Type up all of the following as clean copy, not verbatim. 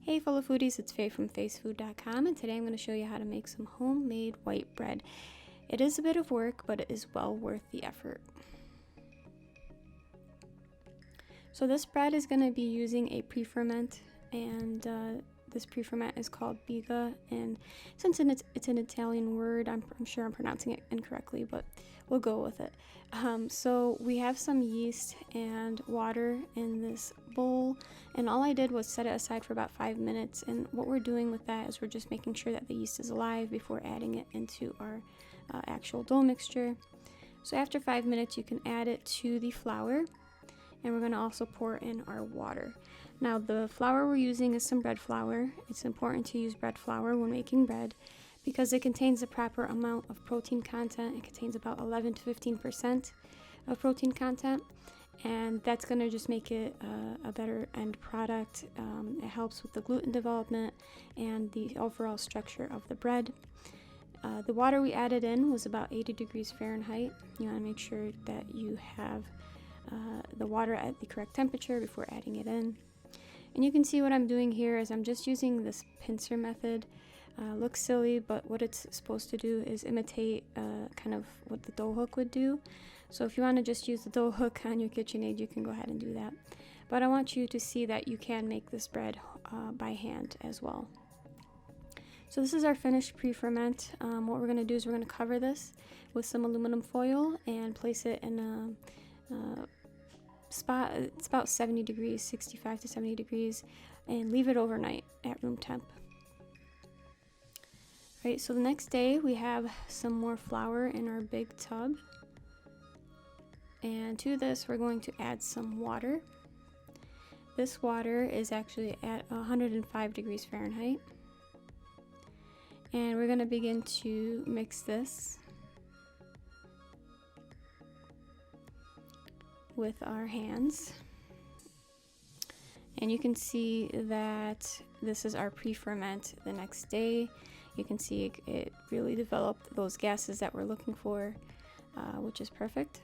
Hey fellow foodies, it's Faye from facefood.com, and today I'm going to show you how to make some homemade white bread. It is a bit of work, but it is well worth the effort. So this bread is going to be using a Preferment, and this Preferment is called Biga, and since it's an Italian word, I'm sure I'm pronouncing it incorrectly, but we'll go with it. So we have some yeast and water in this bowl, and all I did was set it aside for about 5 minutes, and what we're doing with that is we're just making sure that the yeast is alive before adding it into our actual dough mixture. So after 5 minutes you can add it to the flour, and we're going to also pour in our water. Now the flour we're using is some bread flour. It's important to use bread flour when making bread because it contains the proper amount of protein content. It contains about 11 to 15% of protein content, and that's going to just make it a better end product. It helps with the gluten development and the overall structure of the bread. The water we added in was about 80 degrees Fahrenheit. You want to make sure that you have the water at the correct temperature before adding it in. And you can see what I'm doing here is I'm just using this pincer method. Looks silly, but what it's supposed to do is imitate kind of what the dough hook would do. So if you want to just use the dough hook on your KitchenAid, you can go ahead and do that. But I want you to see that you can make this bread by hand as well. So this is our finished pre-ferment. What we're going to do is we're going to cover this with some aluminum foil and place it in a spot. It's about 70 degrees, 65 to 70 degrees, and leave it overnight at room temp. Right, so the next day we have some more flour in our big tub, and to this we're going to add some water. This water is actually at 105 degrees Fahrenheit, and we're going to begin to mix this with our hands. And you can see that this is our pre-ferment the next day. You can see it really developed those gases that we're looking for, which is perfect.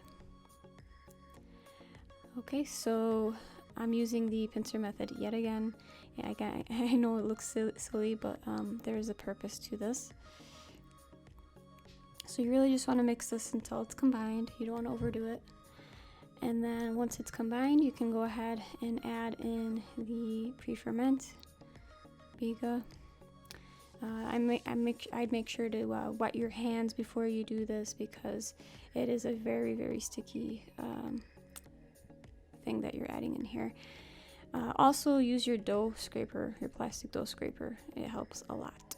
Okay, so I'm using the pincer method yet again. Yeah, I know it looks silly, but there is a purpose to this. So you really just want to mix this until it's combined. You don't want to overdo it. And then once it's combined, you can go ahead and add in the pre-ferment, Biga. I'd make sure to wet your hands before you do this because it is a very, very sticky thing that you're adding in here. Also use your dough scraper, your plastic dough scraper. It helps a lot.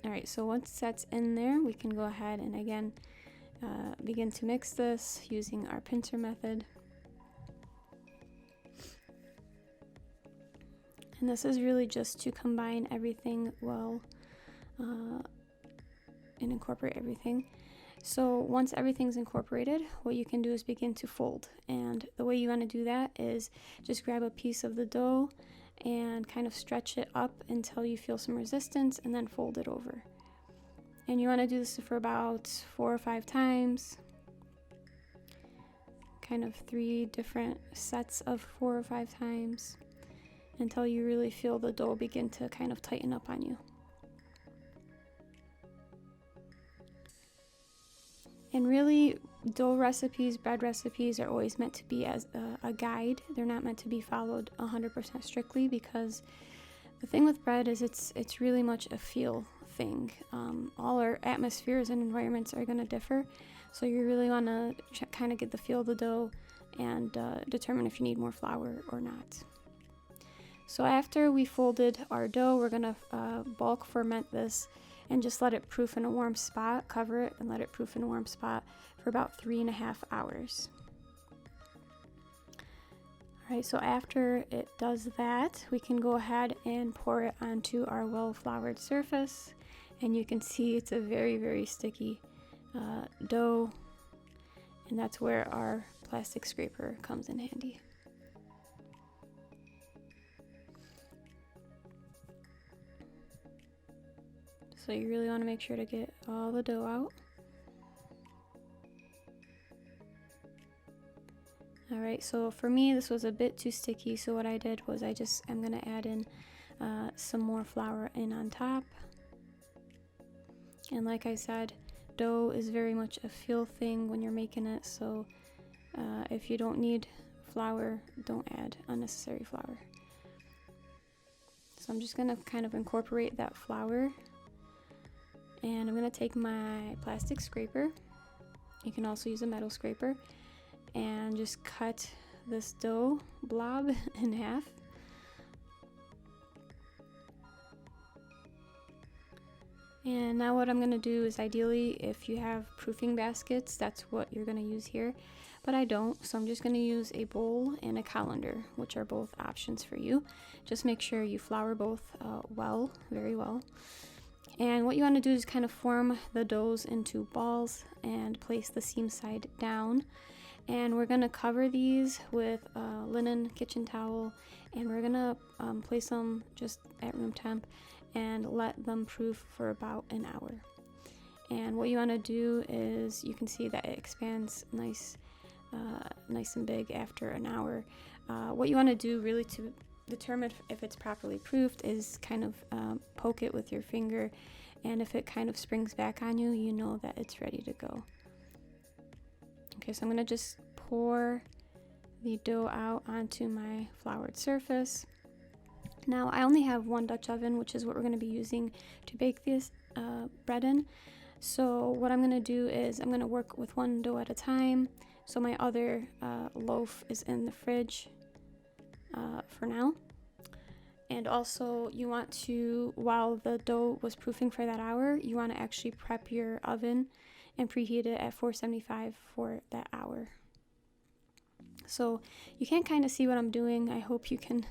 Alright, so once that's in there, we can go ahead and again begin to mix this using our pincer method. And this is really just to combine everything well and incorporate everything. So once everything's incorporated, what you can do is begin to fold. And the way you want to do that is just grab a piece of the dough and kind of stretch it up until you feel some resistance, and then fold it over. And you want to do this for about 4 or 5 times, kind of 3 different sets of 4 or 5 times, until you really feel the dough begin to kind of tighten up on you. And really, dough recipes, bread recipes are always meant to be as a guide. They're not meant to be followed 100% strictly, because the thing with bread is it's really much a feel thing. All our atmospheres and environments are going to differ, so you really want to kind of get the feel of the dough and determine if you need more flour or not. So after we folded our dough, we're going to bulk ferment this and just let it proof in a warm spot. Cover it and let it proof in a warm spot for about 3.5 hours. Alright, so after it does that, we can go ahead and pour it onto our well-floured surface, and you can see it's a very, very sticky dough, and that's where our plastic scraper comes in handy. So you really want to make sure to get all the dough out. All right, so for me, this was a bit too sticky, so what I did was I'm gonna add in some more flour in on top. And like I said, dough is very much a feel thing when you're making it, so if you don't need flour, don't add unnecessary flour. So I'm just gonna kind of incorporate that flour, and I'm gonna take my plastic scraper, you can also use a metal scraper, and just cut this dough blob in half. And now what I'm going to do is, ideally, if you have proofing baskets, that's what you're going to use here. But I don't, so I'm just going to use a bowl and a colander, which are both options for you. Just make sure you flour both very well. And what you want to do is kind of form the doughs into balls and place the seam side down. And we're going to cover these with a linen kitchen towel, and we're going to place them just at room temp and let them proof for about an hour. And what you want to do is, you can see that it expands nice and big after an hour. What you want to do really to determine if it's properly proofed is kind of poke it with your finger, and if it kind of springs back on you, you know that it's ready to go. Okay, so I'm going to just pour the dough out onto my floured surface. Now I only have one Dutch oven, which is what we're going to be using to bake this bread in. So what I'm going to do is I'm going to work with one dough at a time. So my other loaf is in the fridge for now. And also, you want to, while the dough was proofing for that hour, you want to actually prep your oven and preheat it at 475 for that hour. So you can't kind of see what I'm doing. I hope you can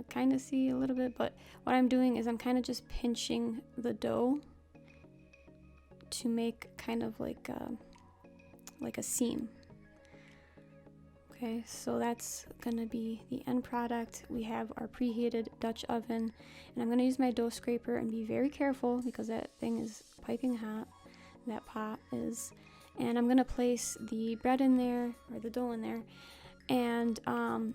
kind of see a little bit, but what I'm doing is I'm kind of just pinching the dough to make kind of like a seam. Okay, so that's gonna be the end product. We have our preheated Dutch oven, and I'm gonna use my dough scraper and be very careful because that thing is piping hot, that pot is. And I'm gonna place the bread in there, or the dough in there, and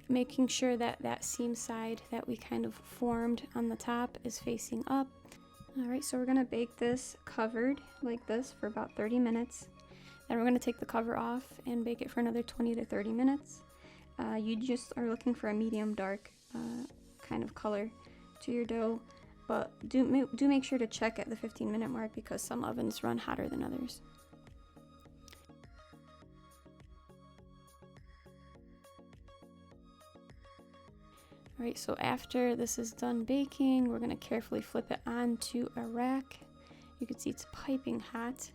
making sure that that seam side that we kind of formed on the top is facing up. All right, so we're gonna bake this covered like this for about 30 minutes. Then we're gonna take the cover off and bake it for another 20 to 30 minutes. You just are looking for a medium dark kind of color to your dough, but do make sure to check at the 15-minute mark because some ovens run hotter than others. Alright, so after this is done baking, we're going to carefully flip it onto a rack. You can see it's piping hot.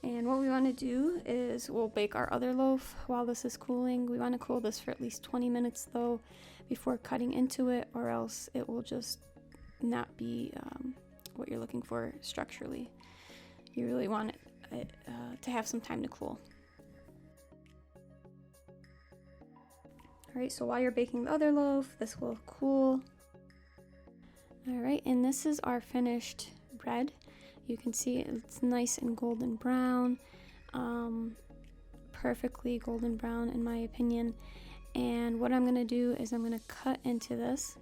And what we want to do is we'll bake our other loaf while this is cooling. We want to cool this for at least 20 minutes though before cutting into it, or else it will just not be what you're looking for structurally. You really want it to have some time to cool. Alright, so while you're baking the other loaf, this will cool. Alright, and this is our finished bread. You can see it's nice and golden brown, perfectly golden brown in my opinion. And what I'm going to do is I'm going to cut into this.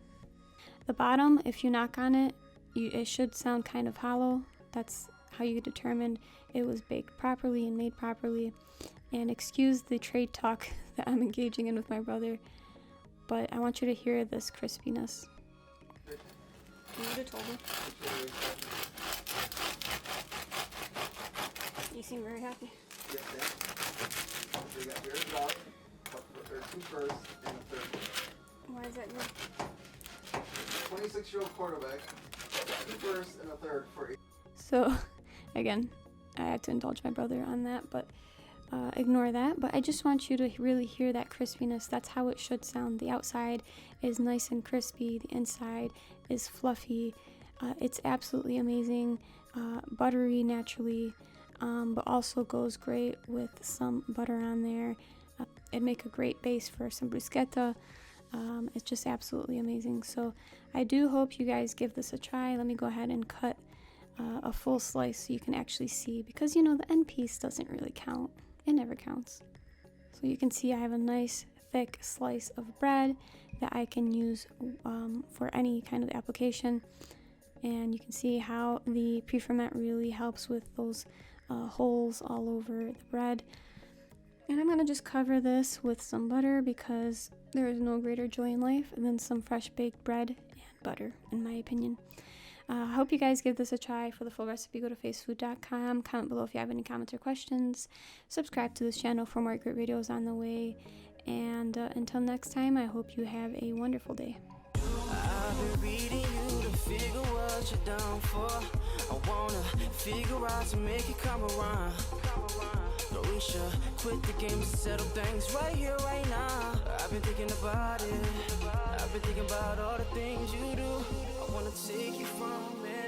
The bottom, if you knock on it, it should sound kind of hollow. That's how you determined it was baked properly and made properly. And excuse the trade talk that I'm engaging in with my brother, but I want you to hear this crispiness. You would have told me. You seem very happy. Yes, ma'am. So you got your dog, or two first and a third. Why is that good? 26-year-old quarterback, two first and a third for each. So, again, I had to indulge my brother on that, but ignore that. But I just want you to really hear that crispiness. That's how it should sound. The outside is nice and crispy. The inside is fluffy. It's absolutely amazing. Buttery naturally, but also goes great with some butter on there. It'd make a great base for some bruschetta. It's just absolutely amazing. So I do hope you guys give this a try. Let me go ahead and cut a full slice so you can actually see, because you know the end piece doesn't really count. It never counts. So you can see I have a nice thick slice of bread that I can use for any kind of application. And you can see how the pre-ferment really helps with those holes all over the bread. And I'm going to just cover this with some butter because there is no greater joy in life than some fresh baked bread and butter, in my opinion. I hope you guys give this a try. For the full recipe, go to facefood.com. Comment below if you have any comments or questions. Subscribe to this channel for more great videos on the way. And until next time, I hope you have a wonderful day. I've been reading you to figure what you're down for. I wanna figure out to make it come around. No, we should quit the game and settle things right here, right now. I've been thinking about it. I've been thinking about all the things you do. I wanna take you from it.